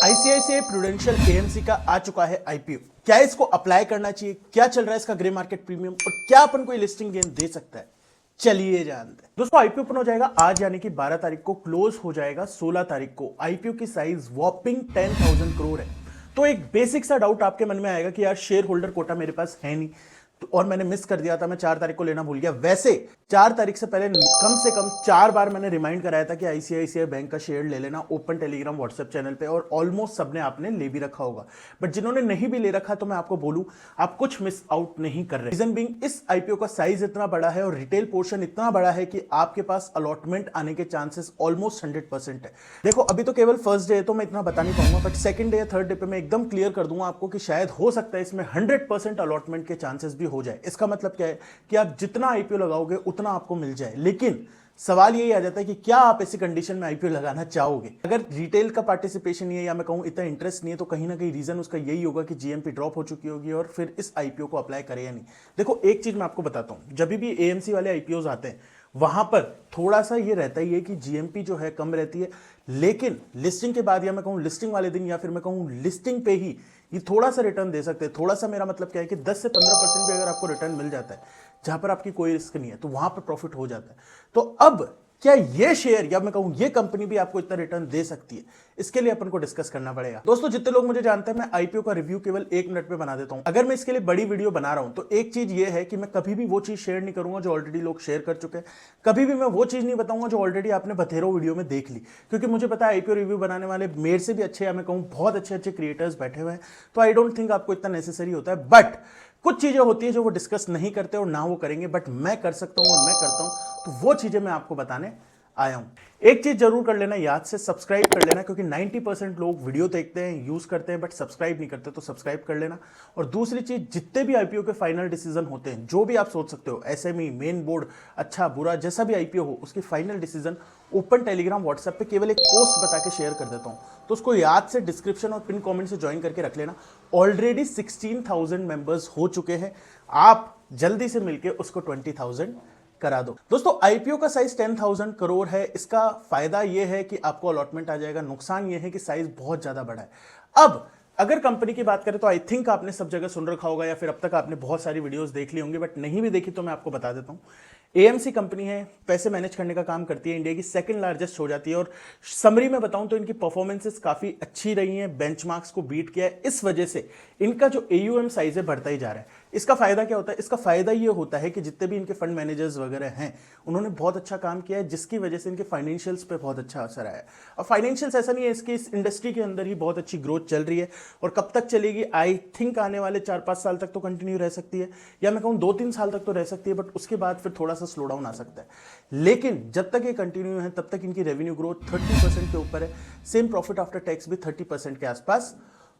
ICICI prudential AMC का आ चुका है आईपीओ। क्या इसको अप्लाई करना चाहिए, क्या चल रहा है इसका ग्रे मार्केट प्रीमियम और क्या अपन को लिस्टिंग गेन दे सकता है, चलिए जानते हैं। दोस्तों आईपीओ ओपन हो जाएगा आज यानी कि 12 तारीख को, क्लोज हो जाएगा 16 तारीख को। आईपीओ की साइज वॉपिंग 10,000 करोड़ है। तो एक बेसिक सा डाउट आपके मन में आएगा कि यार शेयर होल्डर कोटा मेरे पास है नहीं और मैंने मिस कर दिया था, मैं 4 तारीख को लेना भूल गया। वैसे 4 तारीख से पहले कम से कम 4 बार मैंने रिमाइंड कराया था कि आईसीआईसीआई बैंक का शेयर ले लेना ओपन टेलीग्राम व्हाट्सएप चैनल पे, और ऑलमोस्ट सबने आपने ले भी रखा होगा। बट जिन्होंने नहीं भी ले रखा तो मैं आपको बोलूं, आप कुछ मिस आउट नहीं कर रहे। रीजन बीइंग, इस आईपीओ का साइज इतना बड़ा है और रिटेल पोर्शन इतना बड़ा है कि आपके पास अलॉटमेंट आने के चांसेस ऑलमोस्ट 100% है। देखो अभी तो केवल फर्स्ट डे है तो मैं इतना बता नहीं पाऊंगा, बट सेकंड डे या थर्ड डे पे मैं एकदम क्लियर कर दूंगा आपको कि शायद हो सकता है इसमें 100% अलॉटमेंट के चांसेस भी हो जाए। इसका मतलब क्या है कि आप जितना आईपीओ लगाओगे उतना आपको मिल जाए। लेकिन सवाल यही आ जाता है कि क्या आप ऐसी कंडीशन में आईपीओ लगाना चाहोगे। अगर रिटेल का पार्टिसिपेशन नहीं है या मैं कहूं इतना इंटरेस्ट नहीं है, तो कहीं ना कहीं रीजन उसका यही होगा कि जीएमपी ड्रॉप हो चुकी होगी और फिर इस आईपीओ को अप्लाई करे या नहीं। देखो एक चीज मैं आपको बताता हूं, जब भी एएमसी वाले आईपीओ आते हैं वहां पर थोड़ा सा ये रहता ही है कि जीएमपी जो है कम रहती है, लेकिन लिस्टिंग के बाद या मैं कहूं लिस्टिंग वाले दिन या फिर मैं कहूं लिस्टिंग पे ही ये थोड़ा सा रिटर्न दे सकते हैं। थोड़ा सा मेरा मतलब क्या है कि 10 से 15% भी अगर आपको रिटर्न मिल जाता है जहां पर आपकी कोई रिस्क नहीं है तो वहां पर प्रॉफिट हो जाता है। तो अब क्या ये शेयर या मैं कहूं ये कंपनी भी आपको इतना रिटर्न दे सकती है, इसके लिए अपन को डिस्कस करना पड़ेगा। दोस्तों जितने लोग मुझे जानते हैं मैं आईपीओ का रिव्यू केवल 1 मिनट में बना देता हूं। अगर मैं इसके लिए बड़ी वीडियो बना रहा हूं तो एक चीज ये है कि मैं कभी भी वो चीज शेयर नहीं करूंगा जो ऑलरेडी लोग शेयर कर चुके हैं। कभी भी मैं वो चीज नहीं बताऊंगा जो ऑलरेडी आपने बथेरो वीडियो में देख ली, क्योंकि मुझे पता है आईपीओ रिव्यू बनाने वाले मेरे से भी अच्छे या मैं कहूं बहुत अच्छे अच्छे क्रिएटर्स बैठे हुए हैं, तो आई डोंट थिंक आपको इतना नेसेसरी होता है। बट कुछ चीजें होती है जो वो डिस्कस नहीं करते और ना वो करेंगे, बट मैं कर सकता हूं और मैं करता हूं, तो वो चीजें मैं आपको बताने आया हूं। एक चीज जरूर कर लेना, याद से सब्सक्राइब कर लेना, क्योंकि 90% लोग वीडियो देखते हैं यूज करते हैं बट सब्सक्राइब नहीं करते, तो सब्सक्राइब कर लेना। और दूसरी चीज, जितने भी आईपीओ के फाइनल डिसीजन होते हैं, जो भी आप सोच सकते हो, एसएमई, मेन बोर्ड, अच्छा बुरा जैसा भी आईपीओ हो, उसकी final decision open Telegram WhatsApp पे केवल एक पोस्ट बता के शेयर कर देता हूं, तो उसको याद से डिस्क्रिप्शन और पिन कमेंट से ज्वाइन करके रख लेना। ऑलरेडी 16,000 मेंबर्स हो चुके हैं, आप जल्दी से मिलकर उसको 20,000 करा दो। दोस्तों आईपीओ का साइज 10,000 करोड़ है। इसका फायदा यह है कि आपको अलॉटमेंट आ जाएगा, नुकसान यह है कि साइज बहुत ज्यादा बड़ा है। अब अगर कंपनी की बात करें तो आई थिंक आपने सब जगह सुन रखा होगा या फिर अब तक आपने बहुत सारी वीडियोस देख ली होंगी, बट नहीं भी देखी तो मैं आपको बता देता हूं। एएमसी कंपनी है, पैसे मैनेज करने का काम करती है, इंडिया की सेकंड लार्जेस्ट हो जाती है, और समरी में बताऊं तो इनकी परफॉर्मेंसेस काफी अच्छी रही हैं, बेंचमार्क्स को बीट किया है। इस वजह से इनका जो एयूएम साइज है बढ़ता ही जा रहा है। इसका फायदा क्या होता है? इसका फायदा ये होता है कि जितने भी इनके फंड मैनेजर्स वगैरह हैं उन्होंने बहुत अच्छा काम किया है, जिसकी वजह से इनके फाइनेंशियल्स पे बहुत अच्छा असर आया है। और फाइनेंशियल्स ऐसा नहीं है, इसकी इस इंडस्ट्री के अंदर ही बहुत अच्छी ग्रोथ चल रही है, और कब तक चलेगी आई थिंक आने वाले 4-5 साल तक तो कंटिन्यू रह सकती है, या मैं कहूँ 2-3 साल तक तो रह सकती है, बट उसके बाद फिर थोड़ा सा स्लो डाउन आ सकता है। लेकिन जब तक ये कंटिन्यू है तब तक इनकी रेवेन्यू ग्रोथ 30% के ऊपर है, सेम प्रॉफिट आफ्टर टैक्स भी 30% के आसपास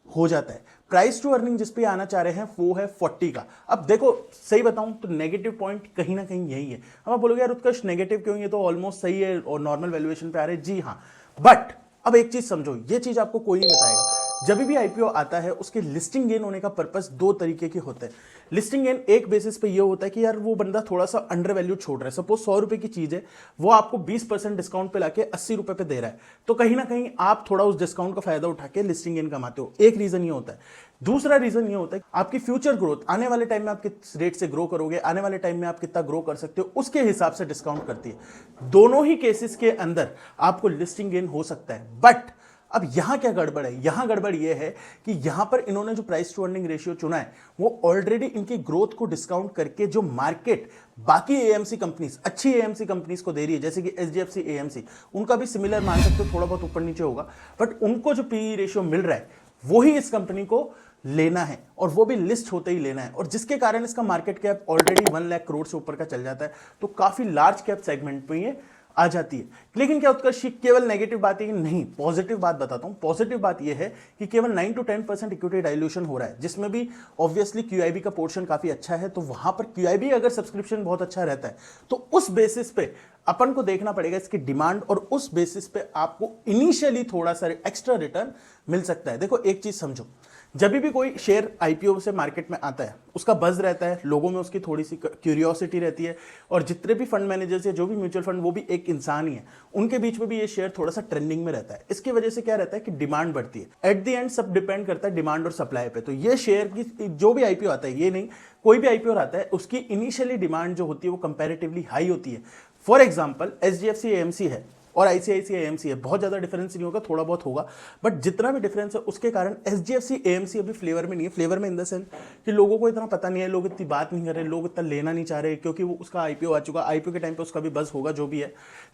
हो जाता है। प्राइस टू अर्निंग जिस पे आना चाह रहे हैं वो है 40 का। अब देखो सही बताऊं तो नेगेटिव पॉइंट कहीं ना कहीं यही है। अब आप बोलोगे यार उत्कर्ष नेगेटिव क्यों, ये तो ऑलमोस्ट सही है और नॉर्मल वैल्यूएशन पे आ रहे हैं। जी हाँ, बट अब एक चीज समझो, ये चीज आपको कोई नहीं बताएगा। जब भी आईपीओ आता है उसके लिस्टिंग गेन होने का पर्पस 2 तरीके के होते हैं। लिस्टिंग गेन एक बेसिस पे ये होता है कि यार वो बंदा थोड़ा सा अंडर वैल्यू छोड़ रहा है, सपोज 100 रुपए की चीज है, वो आपको 20% डिस्काउंट पे लाके 80 रुपए पे दे रहा है, तो कहीं ना कहीं आप थोड़ा उस डिस्काउंट का फायदा उठा के लिस्टिंग गेन कमाते हो। एक रीजन ये होता है। दूसरा रीजन ये होता है आपकी फ्यूचर ग्रोथ, आने वाले टाइम में आप किस रेट से ग्रो करोगे, आने वाले टाइम में आप कितना ग्रो कर सकते हो, उसके हिसाब से डिस्काउंट करती है। दोनों ही केसेस के अंदर आपको लिस्टिंग गेन हो सकता है। बट अब यहां क्या गड़बड़ है? यहां गड़बड़ यह है कि यहां पर इन्होंने जो प्राइस टू अर्निंग रेशियो चुना है वो ऑलरेडी इनकी ग्रोथ को डिस्काउंट करके जो मार्केट बाकी एएमसी कंपनीज, अच्छी एएमसी कंपनीज को दे रही है, जैसे कि एचडीएफसी एएमसी, उनका भी सिमिलर मान सकते हो, थोड़ा बहुत ऊपर नीचे होगा, बट उनको जो पीई रेशियो मिल रहा है वही इस कंपनी को लेना है, और वो भी लिस्ट होते ही लेना है, और जिसके कारण इसका market cap already 1 lakh crore से ऊपर का चल जाता है, तो काफी लार्ज कैप सेगमेंट में ये आ जाती है। लेकिन क्या उत्कर्ष केवल नेगेटिव बात है कि नहीं, पॉजिटिव बात बताता हूं। पॉजिटिव बात यह है कि केवल 9 to 10% इक्विटी डाइल्यूशन हो रहा है, जिसमें भी ऑब्वियसली क्यूआईबी का पोर्शन काफी अच्छा है, तो वहां पर क्यूआईबी अगर सब्सक्रिप्शन बहुत अच्छा रहता है तो उस बेसिस पे अपन को देखना पड़ेगा इसकी डिमांड, और उस बेसिस पे आपको इनिशियली थोड़ा सा एक्स्ट्रा रिटर्न मिल सकता है। देखो एक चीज समझो, जब भी कोई शेयर आईपीओ से मार्केट में आता है उसका बज रहता है, लोगों में उसकी थोड़ी सी क्यूरियोसिटी रहती है, और जितने भी फंड मैनेजर्स या जो भी म्यूचुअल फंड वो भी एक इंसान ही है, उनके बीच में भी ये शेयर थोड़ा सा ट्रेंडिंग में रहता है। इसकी वजह से क्या रहता है कि डिमांड बढ़ती है। एट द एंड सब डिपेंड करता है डिमांड और सप्लाई पे। तो ये शेयर की जो भी आईपीओ आता है, ये नहीं कोई भी आईपीओ आता है, उसकी इनिशियली डिमांड जो होती है वो कंपैरेटिवली हाई होती है। फॉर एग्जांपल एचडीएफसी एएमसी है और आईसीआईसीआई एएमसी है, बहुत ज्यादा डिफरेंस नहीं होगा, थोड़ा बहुत होगा, बट जितना भी डिफरेंस है उसके कारण एचडीएफसी एएमसी अभी फ्लेवर में नहीं है। फ्लेवर में इन द सेंस कि लोगों को इतना पता नहीं है, लोग इतनी बात नहीं कर रहे, लोग इतना लेना नहीं चाह रहे, क्योंकि वो उसका आईपीओ आ चुका, आईपीओ के टाइम पे उसका भी बस होगा जो भी है।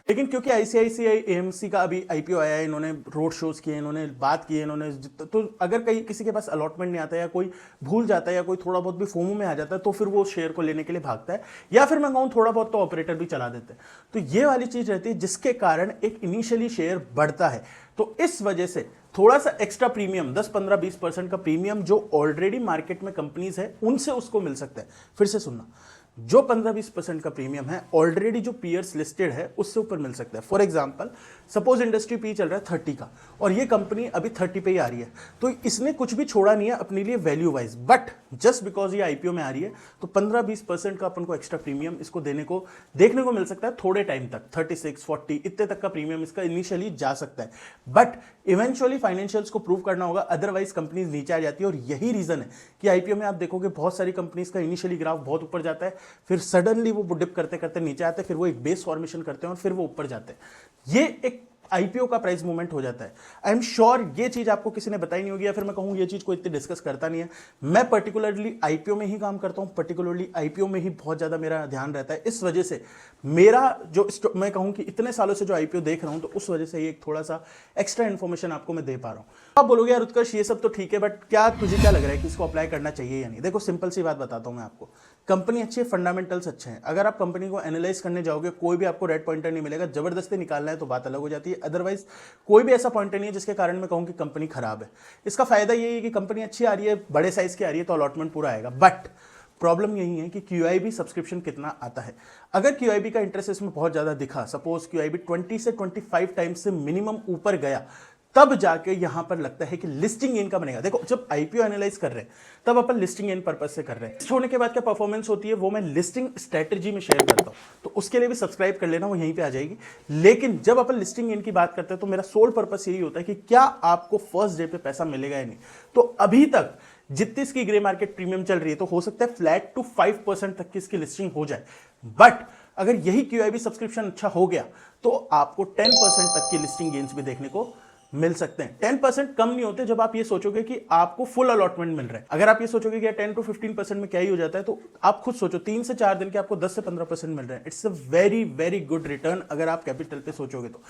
लेकिन क्योंकि आईसीआईसीआई एएमसी का अभी आईपीओ आया है, इन्होंने रोड शोज किए, इन्होंने बात की, इन्होंने तो अगर कहीं किसी के पास अलॉटमेंट नहीं आता है या कोई भूल जाता है या कोई थोड़ा बहुत भी फोमो में आ जाता है, तो फिर वो शेयर को लेने के लिए भागता है, या फिर मैं कहूँ थोड़ा बहुत तो ऑपरेटर भी चला देते हैं। तो ये वाली चीज रहती है जिसके कारण एक इनिशियली शेयर बढ़ता है। तो इस वजह से थोड़ा सा एक्स्ट्रा प्रीमियम 10, 15, 20% का प्रीमियम जो ऑलरेडी मार्केट में कंपनीज है उनसे उसको मिल सकता है। फिर से सुनना, जो 15-20% का प्रीमियम है ऑलरेडी जो पीयर्स लिस्टेड है उससे ऊपर मिल सकता है। For example suppose industry P चल रहा है 30 का और ये कंपनी अभी 30 पे ही आ रही है, तो इसने कुछ भी छोड़ा नहीं है अपने लिए value wise, but just because ये आईपीओ में आ रही है तो 15-20% का अपन को एक्स्ट्रा प्रीमियम इसको देखने को मिल सकता है थोड़े टाइम तक। 36, 40 इतने तक का प्रीमियम इसका इनिशियली जा सकता है, बट इवेंचुअली फाइनेंशियल्स को प्रूव करना होगा, अदरवाइज कंपनीज नीचे आ जाती है। और यही रीजन है कि आईपीओ में आप देखोगे बहुत सारी कंपनीज का इनिशियली ग्राफ बहुत ऊपर जाता है, फिर सडनली वो डिप करते करते नीचे आते हैं, फिर वो एक बेस फॉर्मेशन करते हैं और फिर वो ऊपर जाते हैं। ये एक आईपीओ का प्राइस मूवमेंट हो जाता है। आई एम श्योर ये चीज आपको किसी ने बताई नहीं होगी, या फिर मैं कहूं ये चीज कोई इतनी डिस्कस करता नहीं है। मैं पर्टिकुलरली आईपीओ में ही काम करता हूं, पर्टिकुलरली आईपीओ में ही बहुत ज्यादा मेरा ध्यान रहता है। इस वजह से मेरा जो मैं कहूं कि इतने सालों से जो आईपीओ देख रहा हूं, तो उस वजह से ये एक थोड़ा सा एक्स्ट्रा इन्फॉर्मेशन आपको मैं दे पा रहा हूं। आप बोलोगे यार उत्कर्ष ये सब तो ठीक है, बट क्या तुझे क्या लग रहा है कि इसको अप्लाई करना चाहिए या नहीं? देखो सिंपल सी बात बताता हूं मैं आपको, कंपनी अच्छी है, फंडामेंटल्स अच्छे हैं। अगर आप कंपनी को एनालाइज करने जाओगे कोई भी आपको रेड पॉइंटर नहीं मिलेगा, जबरदस्ती निकालना है तो बात अलग हो जाती है, अदरवाइज कोई भी ऐसा पॉइंटर नहीं है जिसके कारण मैं कहूं कि कंपनी खराब है। इसका फायदा यही है कि कंपनी अच्छी आ रही है, बड़े साइज की आ रही है, तो अलॉटमेंट पूरा आएगा। बट प्रॉब्लम यही है कि क्यूआईबी सब्सक्रिप्शन कितना आता है। अगर क्यूआईबी का इंटरेस्ट इसमें बहुत ज्यादा दिखा, सपोज क्यूआईबी 20 से 25 टाइम्स से मिनिमम ऊपर गया, तब जाके यहां पर लगता है कि लिस्टिंग गेन का बनेगा। देखो जब आईपीओ एनालाइज कर रहे हैं तब अपन लिस्टिंग गेन पर्पस से कर रहे हैं। होने के बाद क्या परफॉर्मेंस होती है वो मैं लिस्टिंग स्ट्रेटेजी में शेयर करता हूं, तो उसके लिए भी सब्सक्राइब कर लेना, वो यहीं पे आ जाएगी। लेकिन जब अपन लिस्टिंग गेन की बात करते हैं तो मेरा सोल पर्पस यही होता है कि क्या आपको फर्स्ट डे पे पैसा मिलेगा या नहीं। तो अभी तक जितनी इसकी ग्रे मार्केट प्रीमियम चल रही है, तो हो सकता है फ्लैट टू 5% तक की इसकी लिस्टिंग हो जाए, बट अगर यही क्यूआईबी सब्सक्रिप्शन अच्छा हो गया तो आपको 10% तक की लिस्टिंग गेन्स भी देखने को मिल सकते हैं। 10% कम नहीं होते जब आप ये सोचोगे कि आपको फुल अलॉटमेंट मिल रहा है। अगर आप ये सोचोगे कि 10 to 15% में क्या ही हो जाता है, तो आप खुद सोचो 3 से 4 दिन के आपको 10 से 15% मिल रहे हैं। It's a very very good return अगर आप कैपिटल पे सोचोगे तो।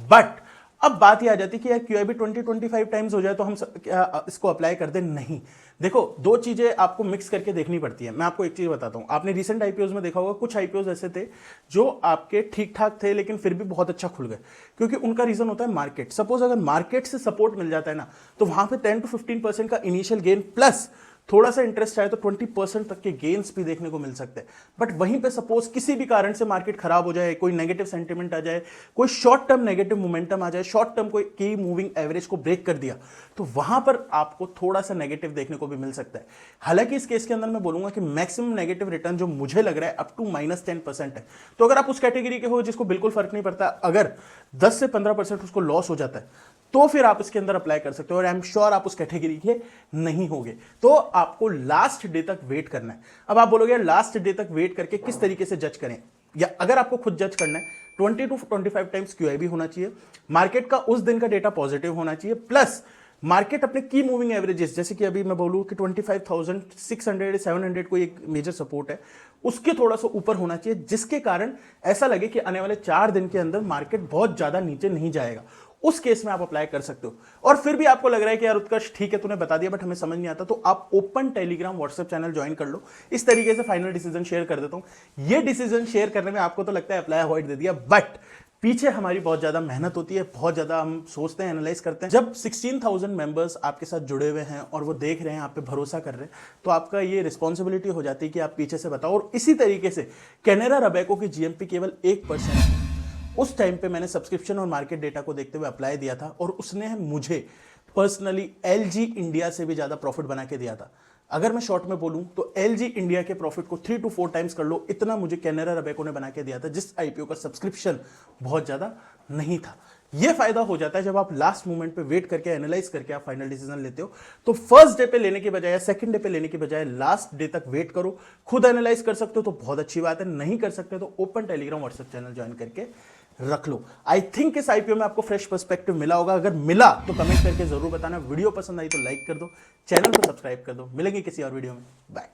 बट अब बात ये आ जाती है कि यार क्यूआईबी 20-25 टाइम्स हो जाए तो हम क्या इसको अप्लाई कर दें? नहीं। देखो दो चीजें आपको मिक्स करके देखनी पड़ती है। मैं आपको एक चीज बताता हूं, आपने रिसेंट आईपीओज में देखा होगा, कुछ आईपीओज ऐसे थे जो आपके ठीक ठाक थे लेकिन फिर भी बहुत अच्छा खुल गए, क्योंकि उनका रीजन होता है मार्केट। सपोज अगर मार्केट से सपोर्ट मिल जाता है ना, तो वहां पे 10 to 15% का इनिशियल गेन प्लस थोड़ा सा इंटरेस्ट आए तो 20% तक के गेन्स भी देखने को मिल सकते हैं। बट वहीं पे सपोज किसी भी कारण से मार्केट खराब हो जाए, कोई नेगेटिव सेंटिमेंट आ जाए, कोई शॉर्ट टर्म नेगेटिव मोमेंटम आ जाए, शॉर्ट टर्म कोई की मूविंग एवरेज को ब्रेक कर दिया, तो वहां पर आपको थोड़ा सा नेगेटिव देखने को भी मिल सकता है। हालांकि इस केस के अंदर मैं बोलूंगा कि मैक्सिमम नेगेटिव रिटर्न जो मुझे लग रहा है अप टू -10% है। तो अगर आप उस कैटेगरी के हो जिसको बिल्कुल फर्क नहीं पड़ता, अगर 10 से 15% उसको लॉस हो जाता है, तो फिर आप इसके अंदर अप्लाई कर सकते हो, और आई एम श्योर आप उस कैटेगरी के नहीं होगे। तो आपको लास्ट डे तक वेट करना है। अब आप बोलोगे लास्ट डे तक वेट करके किस तरीके से जज करें, या अगर आपको खुद जज करना है, 20 to 25 टाइम्स क्यूआईबी होना चाहिए, मार्केट का उस दिन का डेटा पॉजिटिव होना चाहिए, प्लस मार्केट अपने की मूविंग एवरेजेस, जैसे कि अभी मैं बोलूं कि 25,600 700 कोई एक मेजर सपोर्ट है, उसके थोड़ा सा ऊपर होना चाहिए, जिसके कारण ऐसा लगे कि आने वाले 4 दिन के अंदर मार्केट बहुत ज्यादा नीचे नहीं जाएगा। उस केस में आप अप्लाई कर सकते हो। और फिर भी आपको लग रहा है कि यार उत्कर्ष ठीक है तूने बता दिया बट हमें समझ नहीं आता, तो आप open Telegram WhatsApp channel join कर लो। इस तरीके से फाइनल डिसीजन शेयर कर देता हूं। ये डिसीजन शेयर करने में आपको तो लगता है अप्लाई अवॉइड दे दिया, बट पीछे हमारी बहुत ज्यादा मेहनत होती है, बहुत ज्यादा हम सोचते हैं, एनालाइज करते हैं। जब 16,000 मेंबर्स आपके साथ जुड़े हुए हैं और वो देख रहे हैं, आप पे भरोसा कर रहे हैं, तो आपका ये रिस्पॉन्सिबिलिटी हो जाती है कि आप पीछे से बताओ। और इसी तरीके से कैनेरा रबैको की जीएमपी केवल 1%, उस टाइम पे मैंने सब्सक्रिप्शन और मार्केट डेटा को देखते हुए अप्लाई दिया था, और उसने मुझे पर्सनली एलजी इंडिया से भी ज्यादा प्रॉफिट बना के दिया था। अगर मैं शॉर्ट में बोलूं तो एलजी इंडिया के प्रॉफिट को 3 to 4 टाइम्स कर लो, इतना मुझे कैनरा रबैको ने बना के दिया था, जिस आईपीओ का सब्सक्रिप्शन बहुत ज्यादा नहीं था। ये फायदा हो जाता है जब आप लास्ट मोमेंट पे वेट करके एनालाइज करके आप फाइनल डिसीजन लेते हो। तो फर्स्ट डे पे लेने के बजाय, सेकंड डे पे लेने के बजाय लास्ट डे तक वेट करो। खुद एनालाइज कर सकते हो तो बहुत अच्छी बात है, नहीं कर सकते तो open Telegram WhatsApp channel join करके रख लो। आई थिंक इस आईपीओ में आपको फ्रेश पर्सपेक्टिव मिला होगा। अगर मिला तो कमेंट करके जरूर बताना। वीडियो पसंद आई तो लाइक कर दो, चैनल को सब्सक्राइब कर दो। मिलेंगे किसी और वीडियो में, बाय।